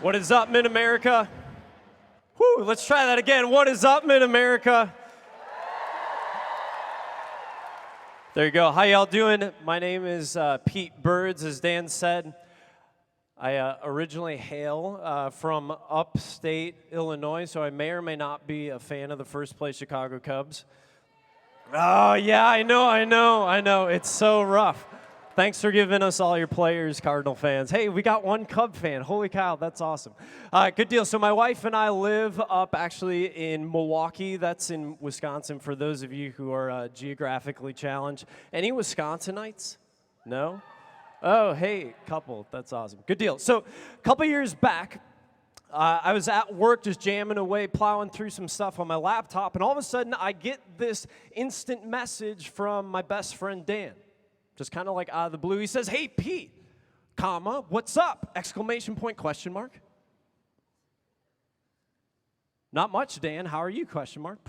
What is up, Mid-America? Whew, let's try that again. What is up, Mid-America? There you go. How y'all doing? My name is Pete Burds, as Dan said. I originally hail from upstate Illinois, so I may or may not be a fan of the first place Chicago Cubs. Oh, yeah, I know. It's so rough. Thanks for giving us all your players, Cardinal fans. Hey, we got one Cub fan. Holy cow, that's awesome. Good deal. So my wife and I live up actually in Milwaukee. That's in Wisconsin for those of you who are geographically challenged. Any Wisconsinites? No? Oh, hey, couple. That's awesome. Good deal. So a couple years back, I was at work just jamming away, plowing through some stuff on my laptop, and all of a sudden I get this instant message from my best friend Dan. Just kind of like out of the blue. He says, "Hey, Pete, comma, what's up? Exclamation point, question mark. Not much, Dan. How are you? Question mark.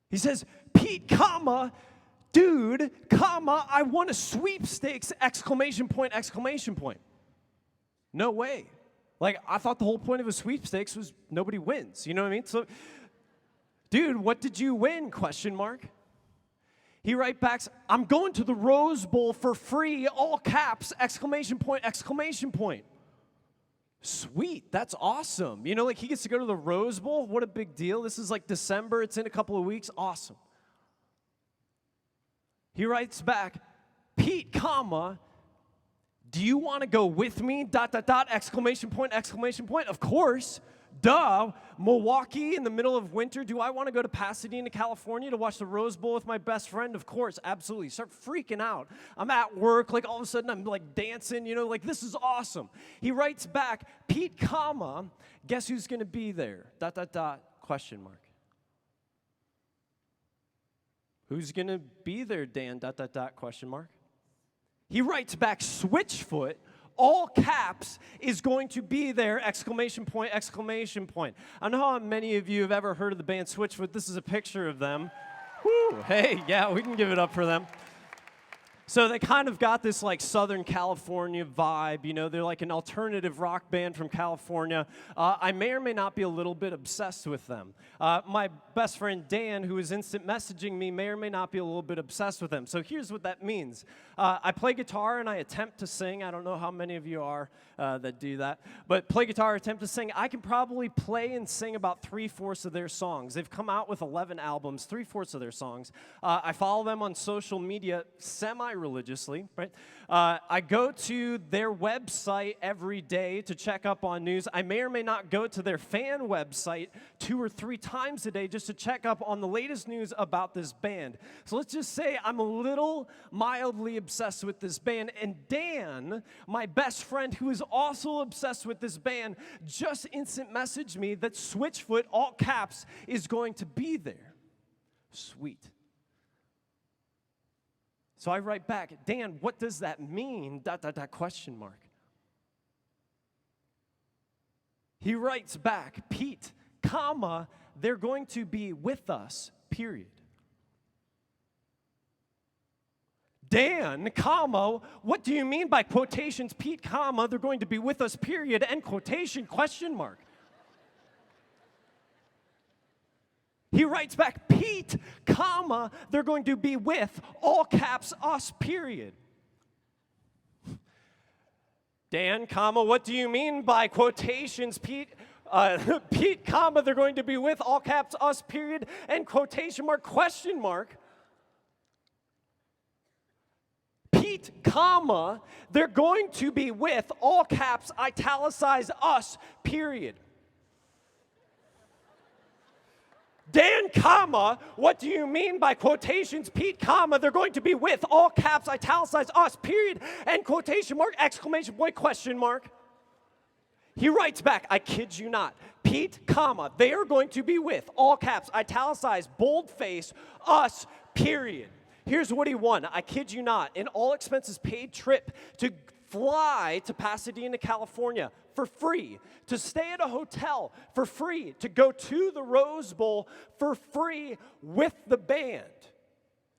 He says, Pete, comma, dude, comma, I won a sweepstakes, exclamation point, exclamation point. No way. Like, I thought the whole point of a sweepstakes was nobody wins. You know what I mean? So, dude, what did you win? Question mark. He writes back, I'm going to the Rose Bowl for free, all caps, exclamation point, exclamation point. Sweet, that's awesome. You know, like he gets to go to the Rose Bowl. What a big deal. This is like December. It's in a couple of weeks. Awesome. He writes back, Pete, comma, do you want to go with me, ... exclamation point, exclamation point. Of course. Duh, Milwaukee in the middle of winter. Do I want to go to Pasadena, California to watch the Rose Bowl with my best friend? Of course, absolutely. Start freaking out. I'm at work, like all of a sudden I'm like dancing, you know, like this is awesome. He writes back, Pete, comma, guess who's going to be there? ... question mark. Who's going to be there, Dan? ... question mark. He writes back, Switchfoot, all caps, is going to be there, exclamation point, exclamation point. I don't know how many of you have ever heard of the band Switchfoot. This is a picture of them. Woo, hey, yeah, we can give it up for them. So they kind of got this like Southern California vibe, you know, they're like an alternative rock band from California. I may or may not be a little bit obsessed with them. My best friend Dan, who is instant messaging me, may or may not be a little bit obsessed with them. So here's what that means. I play guitar and I attempt to sing. I don't know how many of you are that do that, but play guitar, attempt to sing. I can probably play and sing about 3/4 of their songs. They've come out with 11 albums, 3/4 of their songs. I follow them on social media semi-religiously, right? I go to their website every day to check up on news. I may or may not go to their fan website 2 or 3 times a day just to check up on the latest news about this band. So let's just say I'm a little mildly obsessed with this band, and Dan, my best friend who is also obsessed with this band, just instant messaged me that Switchfoot, all caps, is going to be there. Sweet. So I write back, Dan, what does that mean? ... question mark. He writes back, Pete, comma, they're going to be with us, period. Dan, comma, what do you mean by quotations, Pete, comma, they're going to be with us, period, end quotation, question mark. He writes back, Pete, comma, they're going to be with, all caps, us, period. Dan, comma, what do you mean by quotations, Pete? Pete, comma, they're going to be with, all caps, us, period, and quotation mark, question mark. Pete, comma, they're going to be with, all caps, italicize, us, period. Dan, comma, what do you mean by quotations, Pete, comma, they're going to be with, all caps, italicize, us, period, and quotation mark, exclamation point, question mark. He writes back, I kid you not, Pete, comma, they are going to be with, all caps, italicize, boldface, us, period. Here's what he won, I kid you not, an all expenses paid trip to fly to Pasadena, California for free, to stay at a hotel for free, to go to the Rose Bowl for free with the band.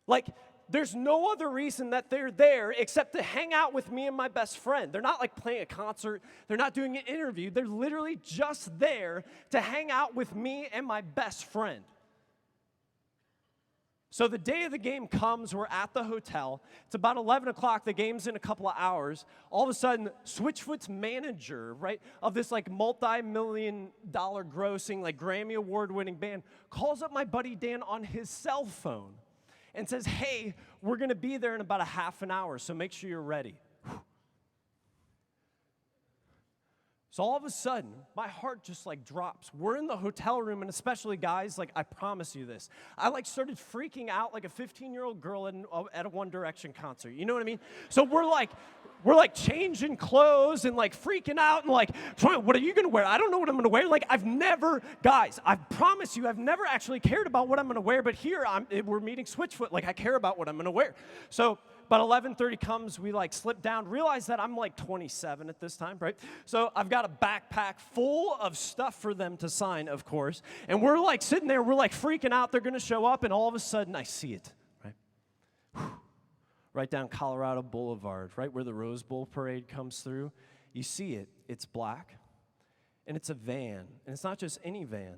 Like, there's no other reason that they're there except to hang out with me and my best friend. They're not like playing a concert. They're not doing an interview. They're literally just there to hang out with me and my best friend. So the day of the game comes, we're at the hotel. It's about 11 o'clock, the game's in a couple of hours. All of a sudden, Switchfoot's manager, right, of this like multi-million-dollar grossing, like Grammy Award-winning band, calls up my buddy Dan on his cell phone and says, hey, we're gonna be there in about a half an hour, so make sure you're ready. So all of a sudden, my heart just like drops. We're in the hotel room, and especially guys, like I promise you this, I like started freaking out like a 15-year-old girl at a One Direction concert. You know what I mean? So we're like changing clothes and like freaking out and like, what are you gonna wear? I don't know what I'm gonna wear. Like guys, I promise you, I've never actually cared about what I'm gonna wear, but here we're meeting Switchfoot. Like I care about what I'm gonna wear. So about 11:30 comes, we like slip down, realize that I'm like 27 at this time, right? So I've got a backpack full of stuff for them to sign, of course. And we're like sitting there, we're like freaking out, they're gonna show up, and all of a sudden I see it, right? Right down Colorado Boulevard, right where the Rose Bowl parade comes through. You see it, it's black, and it's a van. And it's not just any van.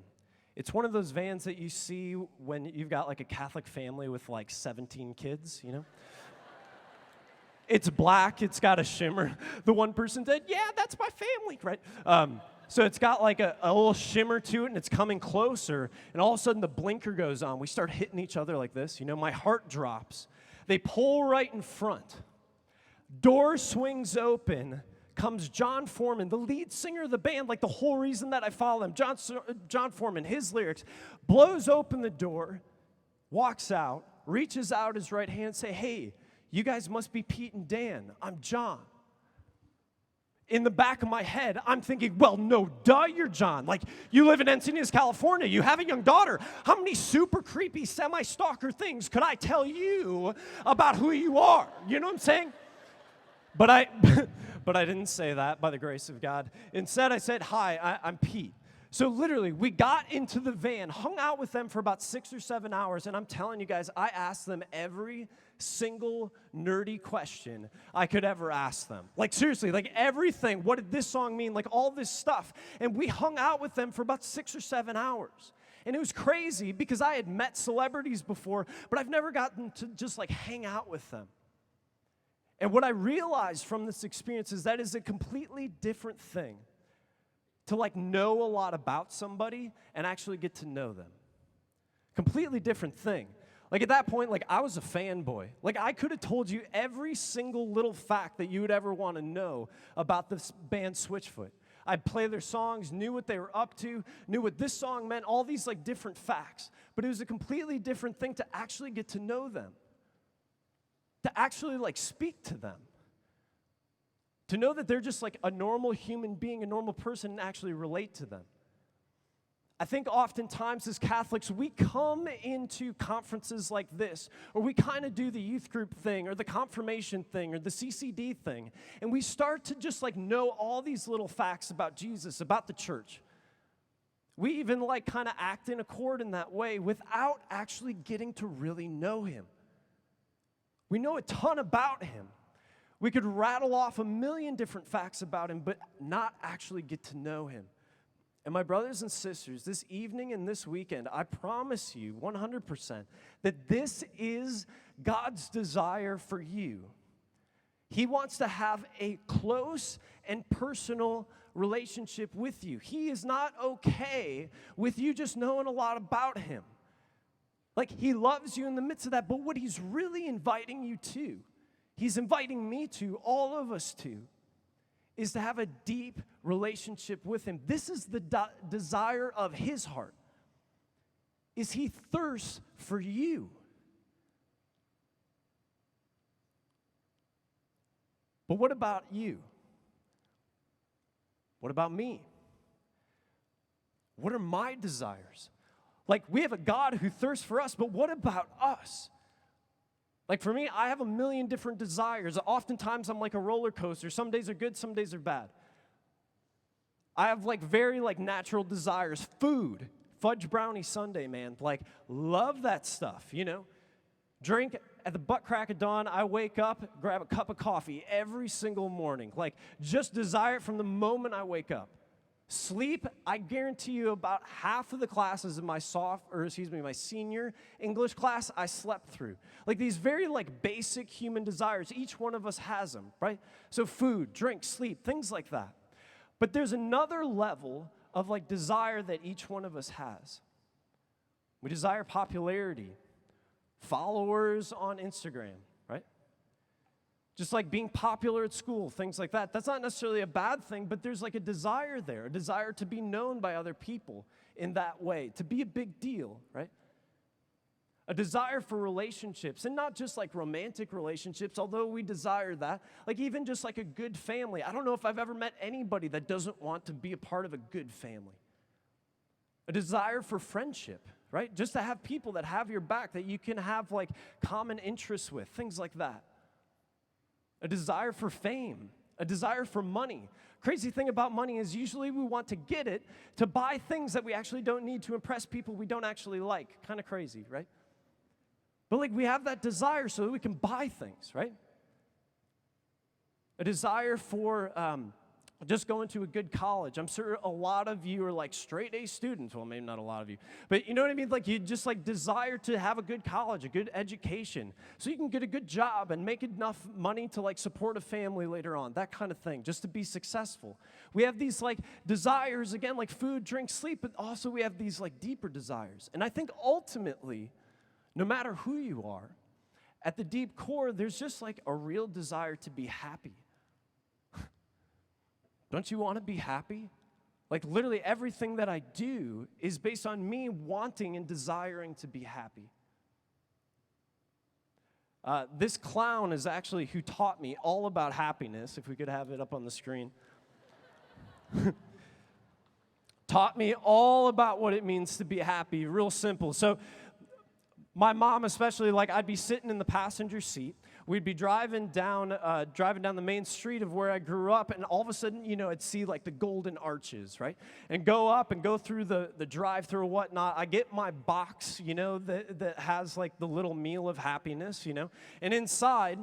It's one of those vans that you see when you've got like a Catholic family with like 17 kids, you know? It's black, it's got a shimmer. The one person said, yeah, that's my family, right? So it's got like a little shimmer to it, and it's coming closer, and all of a sudden the blinker goes on. We start hitting each other like this, you know, my heart drops. They pull right in front. Door swings open, comes John Foreman, the lead singer of the band, like the whole reason that I follow him. John Foreman, his lyrics, blows open the door, walks out, reaches out his right hand, say, hey, you guys must be Pete and Dan. I'm John. In the back of my head, I'm thinking, well, no, duh, you're John. Like, you live in Encinitas, California. You have a young daughter. How many super creepy, semi-stalker things could I tell you about who you are? You know what I'm saying? But I didn't say that, by the grace of God. Instead, I said, hi, I'm Pete. So literally, we got into the van, hung out with them for about 6 or 7 hours, and I'm telling you guys, I asked them every single nerdy question I could ever ask them. Like seriously, like everything. What did this song mean? Like all this stuff. And we hung out with them for about 6 or 7 hours. And it was crazy because I had met celebrities before, but I've never gotten to just like hang out with them. And what I realized from this experience is that is a completely different thing to like know a lot about somebody and actually get to know them. Completely different thing. Like at that point, like I was a fanboy. Like I could have told you every single little fact that you would ever want to know about this band Switchfoot. I'd play their songs, knew what they were up to, knew what this song meant, all these like different facts. But it was a completely different thing to actually get to know them. To actually like speak to them. To know that they're just like a normal human being, a normal person, and actually relate to them. I think oftentimes as Catholics, we come into conferences like this, or we kind of do the youth group thing, or the confirmation thing, or the CCD thing, and we start to just like know all these little facts about Jesus, about the church. We even like kind of act in accord in that way without actually getting to really know him. We know a ton about him. We could rattle off a million different facts about him, but not actually get to know him. And my brothers and sisters, this evening and this weekend, I promise you 100% that this is God's desire for you. He wants to have a close and personal relationship with you. He is not okay with you just knowing a lot about him. Like, he loves you in the midst of that, but what he's really inviting you to, he's inviting me to, all of us to, is to have a deep relationship with him. This is the desire of his heart, is he thirsts for you. But what about you? What about me? What are my desires? Like, we have a God who thirsts for us, but what about us? Like for me, I have a million different desires. Oftentimes I'm like a roller coaster. Some days are good, some days are bad. I have like very like natural desires. Food, fudge brownie sundae, man. Like love that stuff, you know. Drink at the butt crack of dawn. I wake up, grab a cup of coffee every single morning. Like, just desire it from the moment I wake up. Sleep, I guarantee you about half of the classes in my my senior English class, I slept through. Like these very basic human desires, each one of us has them, right? So food, drink, sleep, things like that. But there's another level of desire that each one of us has. We desire popularity, followers on Instagram, right? Just like being popular at school, things like that. That's not necessarily a bad thing, but there's a desire there, a desire to be known by other people in that way, to be a big deal, right? A desire for relationships, and not just romantic relationships, although we desire that. Even just a good family. I don't know if I've ever met anybody that doesn't want to be a part of a good family. A desire for friendship, right? Just to have people that have your back, that you can have common interests with, things like that. A desire for fame, a desire for money. Crazy thing about money is usually we want to get it to buy things that we actually don't need to impress people we don't actually like. Kind of crazy, right? But we have that desire so that we can buy things, right? A desire for just going to a good college. I'm sure a lot of you are straight A students. Well, maybe not a lot of you. But you know what I mean? You just desire to have a good college, a good education, so you can get a good job and make enough money to support a family later on, that kind of thing, just to be successful. We have these desires, again, food, drink, sleep, but also we have these deeper desires. And I think ultimately, no matter who you are, at the deep core, there's just a real desire to be happy. Don't you want to be happy? Literally everything that I do is based on me wanting and desiring to be happy. This clown is actually who taught me all about happiness, if we could have it up on the screen. Taught me all about what it means to be happy, real simple. So my mom especially, I'd be sitting in the passenger seat. We'd be driving down the main street of where I grew up, and all of a sudden, I'd see the golden arches, right? And go up and go through the drive-through or whatnot. I get my box, that has the little meal of happiness, and inside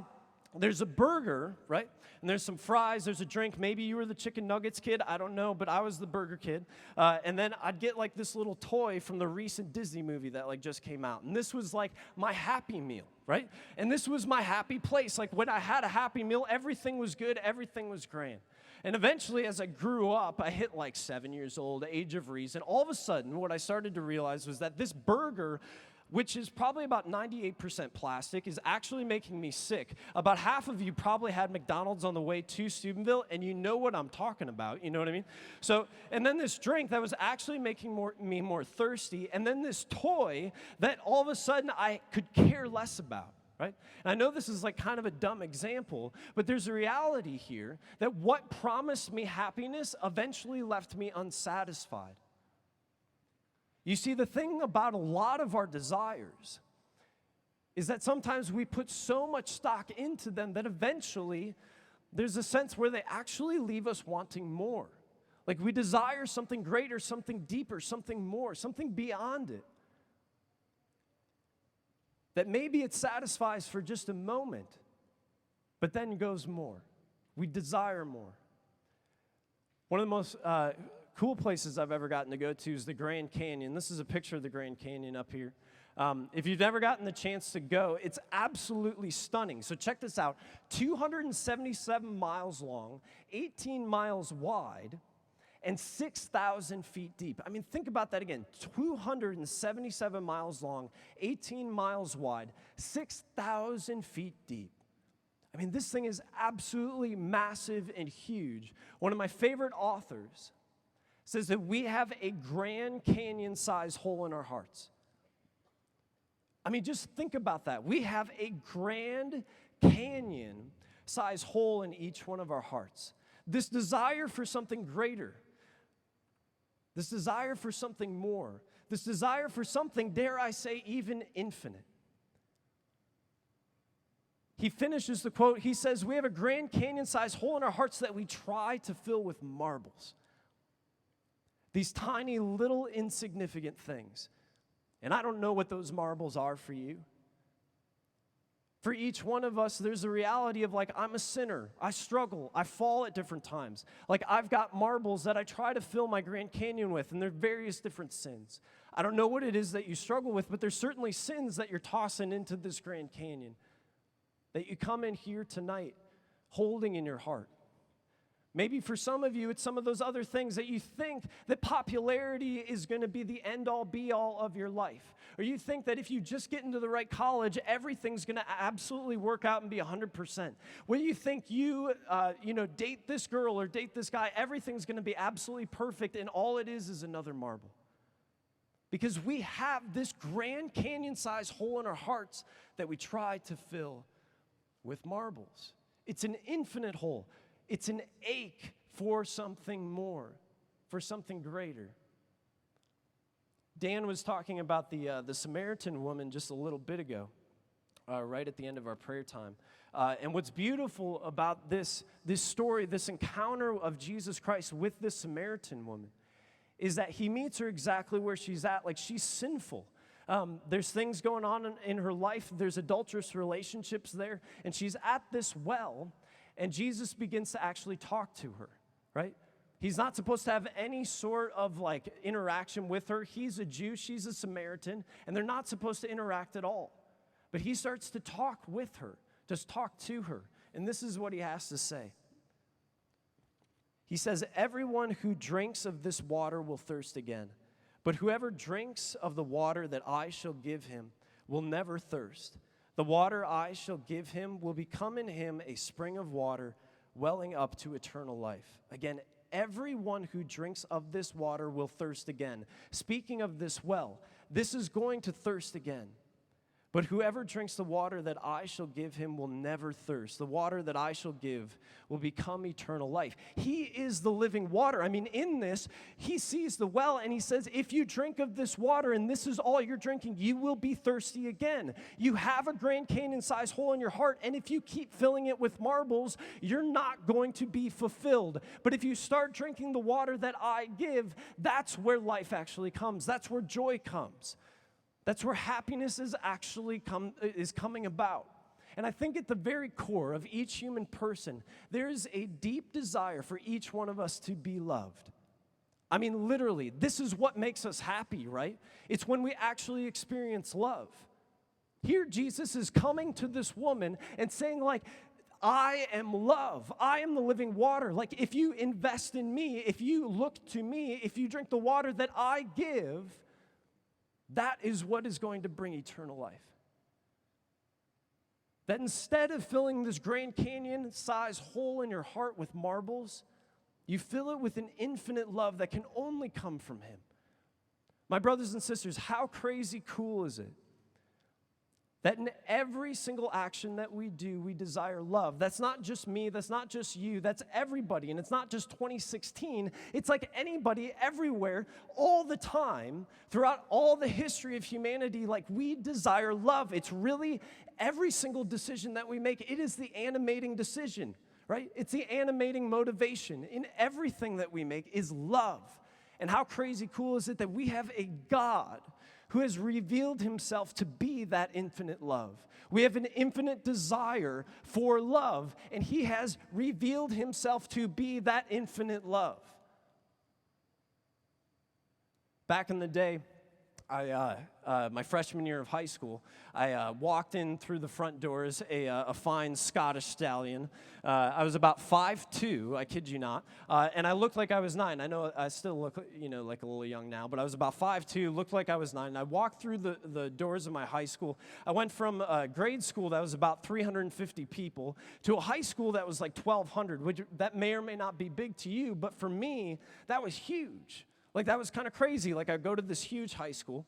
there's a burger, right? And there's some fries, there's a drink. Maybe you were the chicken nuggets kid, I don't know, but I was the burger kid. And then I'd get this little toy from the recent Disney movie that just came out. And this was my happy meal, right? And this was my happy place. When I had a happy meal, everything was good, everything was grand. And eventually, as I grew up, I hit 7 years old, age of reason. All of a sudden, what I started to realize was that this burger, which is probably about 98% plastic, is actually making me sick. About half of you probably had McDonald's on the way to Steubenville, and you know what I'm talking about, you know what I mean? So, and then this drink that was actually making me more thirsty, and then this toy that all of a sudden I could care less about, right? And I know this is kind of a dumb example, but there's a reality here that what promised me happiness eventually left me unsatisfied. You see, the thing about a lot of our desires is that sometimes we put so much stock into them that eventually there's a sense where they actually leave us wanting more. We desire something greater, something deeper, something more, something beyond it. That maybe it satisfies for just a moment, but then goes more. We desire more. One of the most cool places I've ever gotten to go to is the Grand Canyon. This is a picture of the Grand Canyon up here. If you've never gotten the chance to go, it's absolutely stunning. So check this out. 277 miles long, 18 miles wide, and 6,000 feet deep. I mean, think about that again. 277 miles long, 18 miles wide, 6,000 feet deep. I mean, this thing is absolutely massive and huge. One of my favorite authors says that we have a Grand Canyon-sized hole in our hearts. I mean, just think about that. We have a Grand Canyon-sized hole in each one of our hearts. This desire for something greater, this desire for something more, this desire for something, dare I say, even infinite. He finishes the quote, he says, we have a Grand Canyon-sized hole in our hearts that we try to fill with marbles. These tiny, little, insignificant things. And I don't know what those marbles are for you. For each one of us, there's a reality of like, I'm a sinner. I struggle. I fall at different times. Like, I've got marbles that I try to fill my Grand Canyon with, and they're various different sins. I don't know what it is that you struggle with, but there's certainly sins that you're tossing into this Grand Canyon that you come in here tonight holding in your heart. Maybe for some of you, it's some of those other things that you think that popularity is going to be the end-all, be-all of your life. Or you think that if you just get into the right college, everything's going to absolutely work out and be 100%. Where you think you date this girl or date this guy, everything's going to be absolutely perfect, and all it is another marble. Because we have this Grand Canyon-sized hole in our hearts that we try to fill with marbles. It's an infinite hole. It's an ache for something more, for something greater. Dan was talking about the Samaritan woman just a little bit ago, right at the end of our prayer time. And what's beautiful about this story, this encounter of Jesus Christ with this Samaritan woman, is that he meets her exactly where she's at. Like, she's sinful. There's things going on in her life. There's adulterous relationships there. And she's at this well, and Jesus begins to actually talk to her, right? He's not supposed to have any sort of like interaction with her. He's a Jew, she's a Samaritan, and they're not supposed to interact at all. But he starts to talk with her, just talk to her. And this is what he has to say. He says, "Everyone who drinks of this water will thirst again. But whoever drinks of the water that I shall give him will never thirst. The water I shall give him will become in him a spring of water welling up to eternal life." Again, everyone who drinks of this water will thirst again. Speaking of this well, this is going to thirst again. But whoever drinks the water that I shall give him will never thirst. The water that I shall give will become eternal life. He is the living water. I mean, in this, he sees the well and he says, if you drink of this water and this is all you're drinking, you will be thirsty again. You have a Grand Canyon-sized hole in your heart, and if you keep filling it with marbles, you're not going to be fulfilled. But if you start drinking the water that I give, that's where life actually comes. That's where joy comes. That's where happiness is coming about. And I think at the very core of each human person, there is a deep desire for each one of us to be loved. I mean, literally, this is what makes us happy, right? It's when we actually experience love. Here, Jesus is coming to this woman and saying, like, I am love. I am the living water. Like, if you invest in me, if you look to me, if you drink the water that I give, that is what is going to bring eternal life. That instead of filling this Grand Canyon-sized hole in your heart with marbles, you fill it with an infinite love that can only come from him. My brothers and sisters, how crazy cool is it that in every single action that we do, we desire love? That's not just me, that's not just you, that's everybody. And it's not just 2016, it's like anybody, everywhere, all the time, throughout all the history of humanity, like we desire love. It's really every single decision that we make, it is the animating decision, right? It's the animating motivation in everything that we make is love. And how crazy cool is it that we have a God who has revealed himself to be that infinite love. We have an infinite desire for love, and he has revealed himself to be that infinite love. Back in the day, my freshman year of high school, I walked in through the front doors, a fine Scottish stallion. I was about 5'2", I kid you not, and I looked like I was 9. I know I still look, like a little young now, but I was about 5'2", looked like I was 9. And I walked through the doors of my high school. I went from a grade school that was about 350 people to a high school that was like 1,200, which that may or may not be big to you, but for me, that was huge. Like, that was kind of crazy. Like, I go to this huge high school,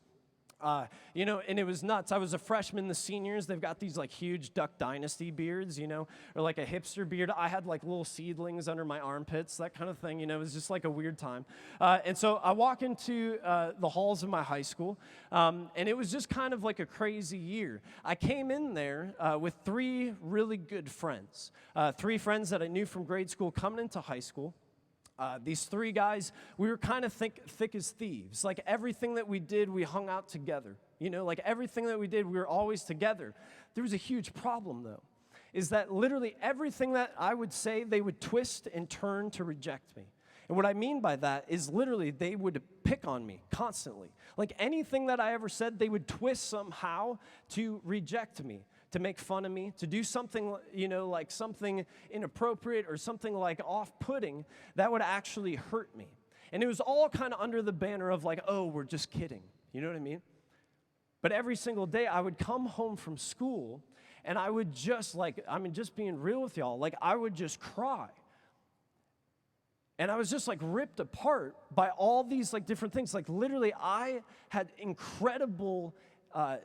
and it was nuts. I was a freshman. The seniors, they've got these, like, huge Duck Dynasty beards, or like a hipster beard. I had, like, little seedlings under my armpits, that kind of thing. It was just, like, a weird time. And so I walk into the halls of my high school, and it was just kind of like a crazy year. I came in there with 3 really good friends, 3 friends that I knew from grade school coming into high school. These three guys, we were kind of thick as thieves. Like everything that we did, we hung out together. Like everything that we did, we were always together. There was a huge problem, though, is that literally everything that I would say, they would twist and turn to reject me. And what I mean by that is literally they would pick on me constantly. Like anything that I ever said, they would twist somehow to reject me, to make fun of me, to do something, like something inappropriate or something like off-putting that would actually hurt me. And it was all kind of under the banner of like, oh, we're just kidding. You know what I mean? But every single day I would come home from school and I would just just being real with y'all, like I would just cry. And I was just like ripped apart by all these like different things. Like literally I had incredible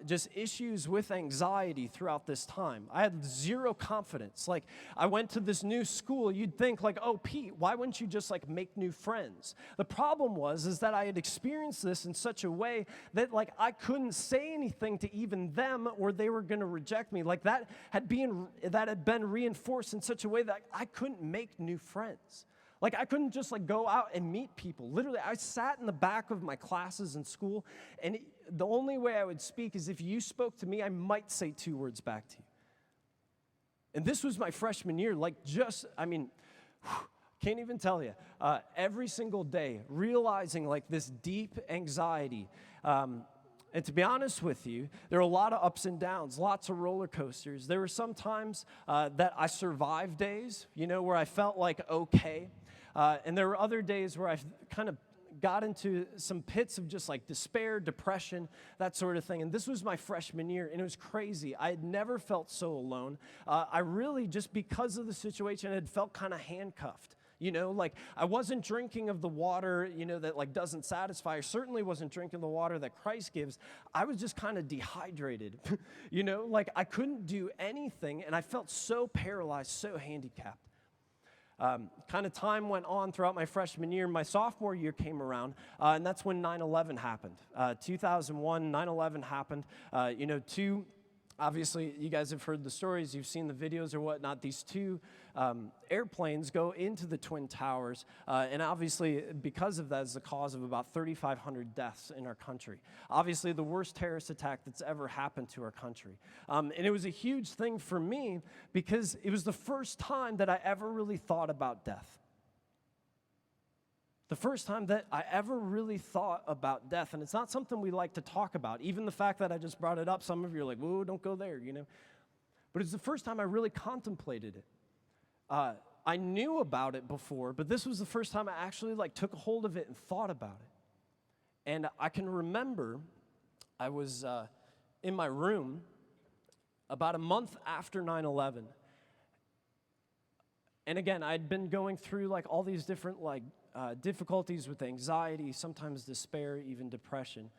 just issues with anxiety throughout this time. I had zero confidence. Like I went to this new school, you'd think like, oh, Pete, why wouldn't you just like make new friends? The problem is that I had experienced this in such a way that like I couldn't say anything to even them or they were gonna reject me. Like that had been reinforced in such a way that I couldn't make new friends. Like I couldn't just like go out and meet people. Literally, I sat in the back of my classes in school, and the only way I would speak is if you spoke to me, I might say 2 words back to you. And this was my freshman year, can't even tell you. Every single day, realizing like this deep anxiety. And to be honest with you, there were a lot of ups and downs, lots of roller coasters. There were some times that I survived days, where I felt like okay. And there were other days where I kind of got into some pits of just like despair, depression, that sort of thing. And this was my freshman year, and it was crazy. I had never felt so alone. I really, just because of the situation, had felt kind of handcuffed. Like I wasn't drinking of the water, that like doesn't satisfy. I certainly wasn't drinking the water that Christ gives. I was just kind of dehydrated, like I couldn't do anything, and I felt so paralyzed, so handicapped. Kind of time went on throughout my freshman year. My sophomore year came around, and that's when 9/11 happened. 2001, 9/11 happened. Obviously, you guys have heard the stories, you've seen the videos or whatnot. These 2 airplanes go into the Twin Towers, and obviously, because of that, is the cause of about 3,500 deaths in our country. Obviously, the worst terrorist attack that's ever happened to our country. And it was a huge thing for me because it was the first time that I ever really thought about death. The first time that I ever really thought about death. And it's not something we like to talk about. Even the fact that I just brought it up, some of you are like, whoa, don't go there, But it's the first time I really contemplated it. I knew about it before, but this was the first time I actually like took a hold of it and thought about it. And I can remember I was in my room about a month after 9/11. And again, I'd been going through like all these different difficulties with anxiety, sometimes despair, even depression.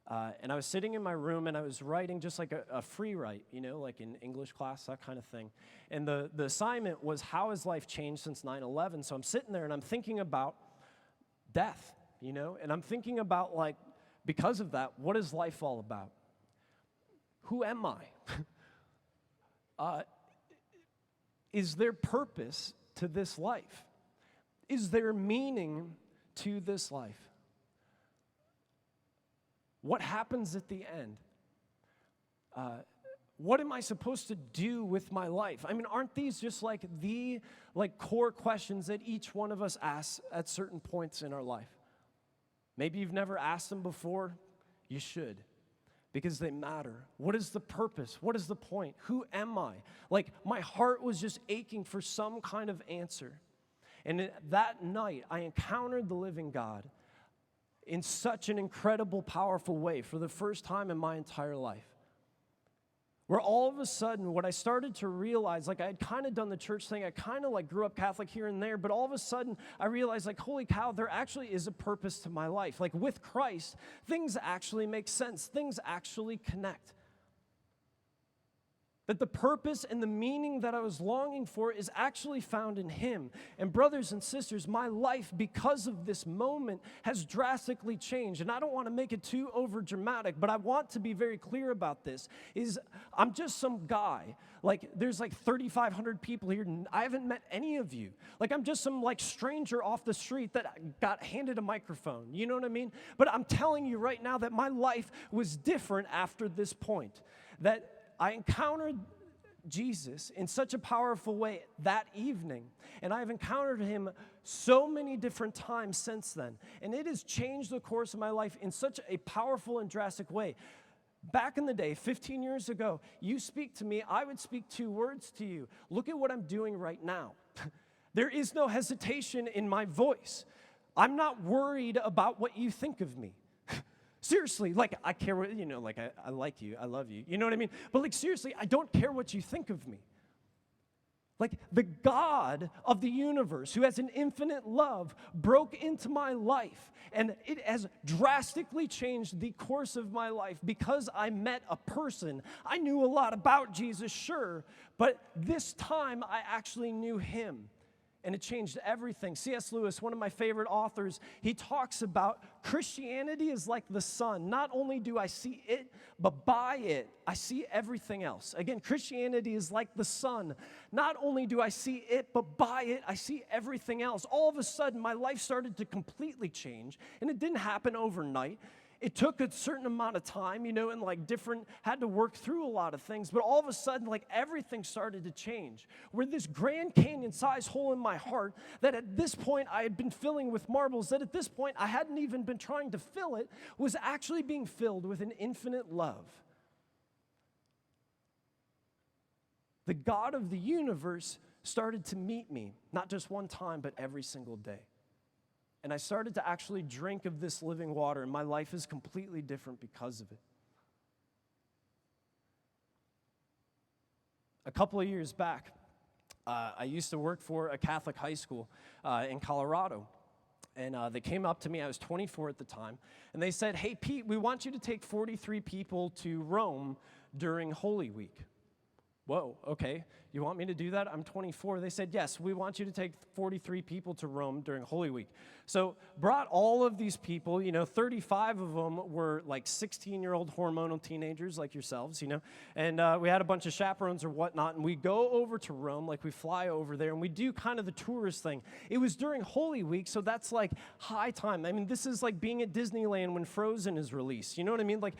And I was sitting in my room and I was writing just like a free write, like in English class, that kind of thing. And the assignment was, how has life changed since 9/11? So I'm sitting there and I'm thinking about death, and I'm thinking about like, because of that, what is life all about? Who am I? Is there purpose to this life? Is there meaning to this life? What happens at the end? What am I supposed to do with my life? I mean, aren't these just like the core questions that each one of us asks at certain points in our life? Maybe you've never asked them before. You should, because they matter. What is the purpose? What is the point? Who am I? Like, my heart was just aching for some kind of answer. And that night, I encountered the living God in such an incredible, powerful way for the first time in my entire life. Where all of a sudden, what I started to realize, like I had kind of done the church thing, I kind of like grew up Catholic here and there, but all of a sudden, I realized like, holy cow, there actually is a purpose to my life. Like with Christ, things actually make sense. Things actually connect. That the purpose and the meaning that I was longing for is actually found in him. And brothers and sisters, my life, because of this moment, has drastically changed. And I don't want to make it too over dramatic, but I want to be very clear about this, is I'm just some guy. Like, there's like 3,500 people here, and I haven't met any of you. Like, I'm just some like stranger off the street that got handed a microphone. You know what I mean? But I'm telling you right now that my life was different after this point. That I encountered Jesus in such a powerful way that evening, and I've encountered him so many different times since then, and it has changed the course of my life in such a powerful and drastic way. Back in the day, 15 years ago, you speak to me, I would speak 2 words to you. Look at what I'm doing right now. There is no hesitation in my voice. I'm not worried about what you think of me. Seriously, like, I care what, like, I like you, I love you, you know what I mean? But, like, seriously, I don't care what you think of me. Like, the God of the universe, who has an infinite love, broke into my life, and it has drastically changed the course of my life because I met a person. I knew a lot about Jesus, sure, but this time I actually knew him. And it changed everything. C.S. Lewis, one of my favorite authors, he talks about Christianity is like the sun. Not only do I see it, but by it, I see everything else. Again, Christianity is like the sun. Not only do I see it, but by it, I see everything else. All of a sudden, my life started to completely change, and it didn't happen overnight. It took a certain amount of time, and like had to work through a lot of things, but all of a sudden, like everything started to change. Where this Grand Canyon-sized hole in my heart that at this point I had been filling with marbles, that at this point I hadn't even been trying to fill it, was actually being filled with an infinite love. The God of the universe started to meet me, not just one time, but every single day. And I started to actually drink of this living water, and my life is completely different because of it. A couple of years back, I used to work for a Catholic high school in Colorado. And they came up to me, I was 24 at the time, and they said, "Hey, Pete, we want you to take 43 people to Rome during Holy Week." Whoa, okay. You want me to do that? I'm 24. They said, "Yes, we want you to take 43 people to Rome during Holy Week." So brought all of these people, 35 of them were like 16-year-old hormonal teenagers like yourselves, and we had a bunch of chaperones or whatnot, and we go over to Rome, like we fly over there, and we do kind of the tourist thing. It was during Holy Week, so that's like high time. I mean, this is like being at Disneyland when Frozen is released, you know what I mean? Like,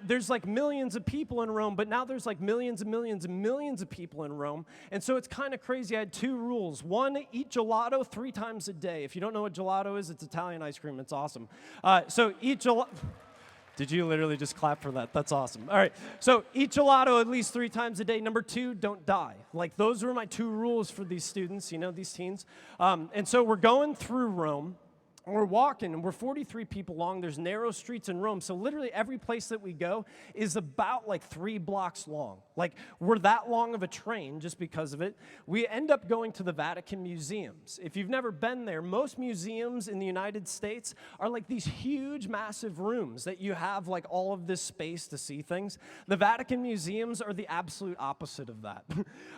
there's like millions of people in Rome, but now there's like millions and millions and millions of people in Rome, and so it's kind of crazy. I had 2 rules. One, eat gelato 3 times a day. If you don't know what gelato is, it's Italian ice cream. It's awesome. So eat gelato. Did you literally just clap for that? That's awesome. All right. So eat gelato at least 3 times a day. Number 2, don't die. Like, those were my 2 rules for these students, these teens. And so we're going through Rome. And we're walking, and we're 43 people long. There's narrow streets in Rome, so literally every place that we go is about like 3 blocks long. Like, we're that long of a train just because of it. We end up going to the Vatican museums. If you've never been there, most museums in the United States are like these huge, massive rooms that you have like all of this space to see things. The Vatican museums are the absolute opposite of that.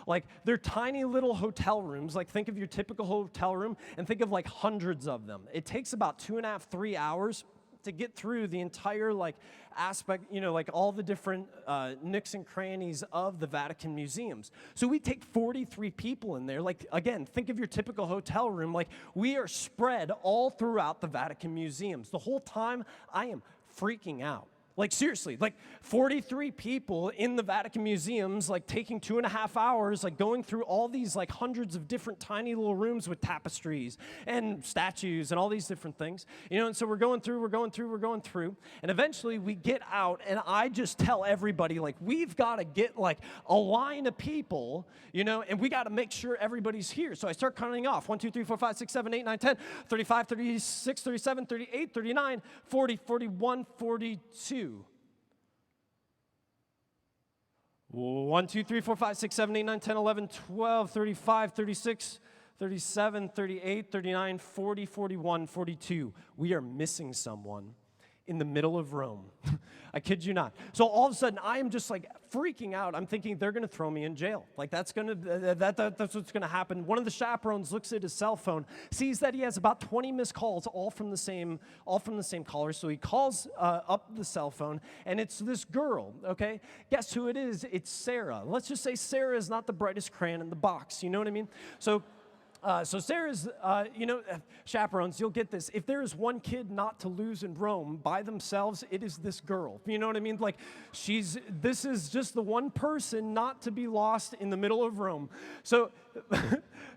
Like, they're tiny little hotel rooms. Like, think of your typical hotel room and think of like hundreds of them. It takes about 2.5, 3 hours to get through the entire like aspect, like all the different nooks and crannies of the Vatican museums. So we take 43 people in there. Like, again, think of your typical hotel room. Like, we are spread all throughout the Vatican museums. The whole time I am freaking out. Like, seriously, like 43 people in the Vatican museums, like taking 2.5 hours, like going through all these like hundreds of different tiny little rooms with tapestries and statues and all these different things. And so we're going through, and eventually we get out, and I just tell everybody, like, we've got to get like a line of people, and we got to make sure everybody's here. So I start counting off. 1, 2, 3, 4, 5, 6, 7, 8, 9, 10, 35, 36, 37, 38, 39, 40, 41, 42. 1, 2, 3, 4, 5, 6, 7, 8, 9, 10, 11, 12, 35, 36, 37, 38, 39, 40, 41, 42. We are missing someone. in the middle of Rome. I kid you not. So all of a sudden, I am just like freaking out. I'm thinking they're going to throw me in jail. Like that's what's going to happen. One of the chaperones looks at his cell phone, sees that he has about 20 missed calls, all from the same caller. So he calls up the cell phone, and it's this girl. Okay, guess who it is? It's Sarah. Let's just say Sarah is not the brightest crayon in the box. You know what I mean? So Sarah's, chaperones, you'll get this. If there is one kid not to lose in Rome by themselves, it is this girl. You know what I mean? Like, this is just the one person not to be lost in the middle of Rome. So,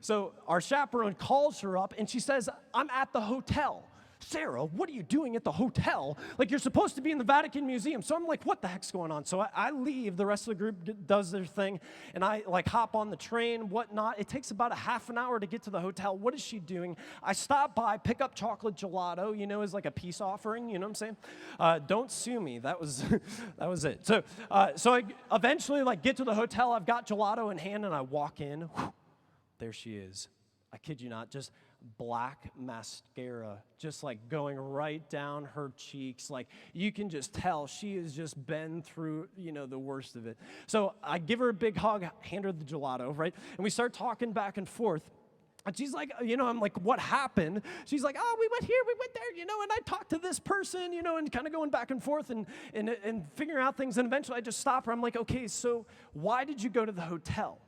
so our chaperone calls her up, and she says, I'm at the hotel. Sarah, what are you doing at the hotel? Like, you're supposed to be in the Vatican Museum. So I'm like, what the heck's going on? So I leave. The rest of the group does their thing, and I, like, hop on the train, whatnot. It takes about a half an hour to get to the hotel. What is she doing? I stop by, pick up chocolate gelato, as like a peace offering. You know what I'm saying? Don't sue me. That was it. So I eventually, like, get to the hotel. I've got gelato in hand, and I walk in. Whew, there she is. I kid you not, just black mascara, just like going right down her cheeks. Like, you can just tell she has just been through, the worst of it. So I give her a big hug, hand her the gelato, right? And we start talking back and forth. And she's like, I'm like, what happened? She's like, oh, we went here, we went there, and I talked to this person, and kind of going back and forth and figuring out things. And eventually I just stop her. I'm like, okay, so why did you go to the hotel?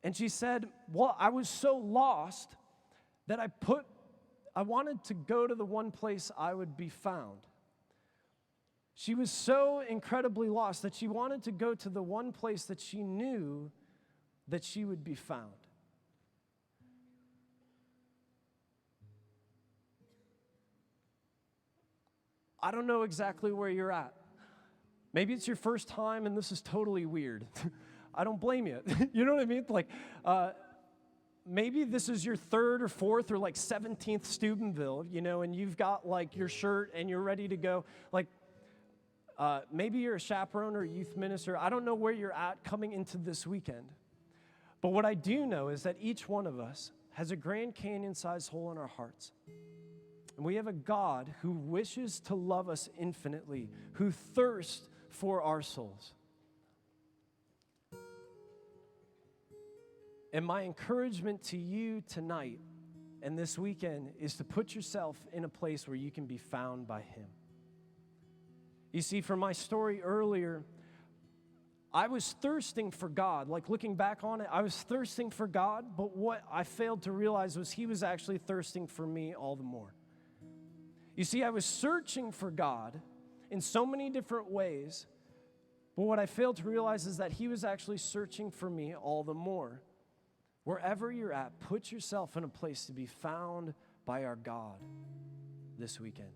And she said, well, I was so lost that I wanted to go to the one place I would be found. She was so incredibly lost that she wanted to go to the one place that she knew that she would be found. I don't know exactly where you're at. Maybe it's your first time and this is totally weird. I don't blame you. You know what I mean? Like, maybe this is your third or fourth or like 17th Steubenville, and you've got like your shirt and you're ready to go. Like, maybe you're a chaperone or a youth minister. I don't know where you're at coming into this weekend. But what I do know is that each one of us has a Grand Canyon-sized hole in our hearts. And we have a God who wishes to love us infinitely, who thirsts for our souls. And my encouragement to you tonight and this weekend is to put yourself in a place where you can be found by Him. You see, from my story earlier, I was thirsting for God. Like, looking back on it, I was thirsting for God, but what I failed to realize was He was actually thirsting for me all the more. You see, I was searching for God in so many different ways, but what I failed to realize is that He was actually searching for me all the more. Wherever you're at, put yourself in a place to be found by our God this weekend.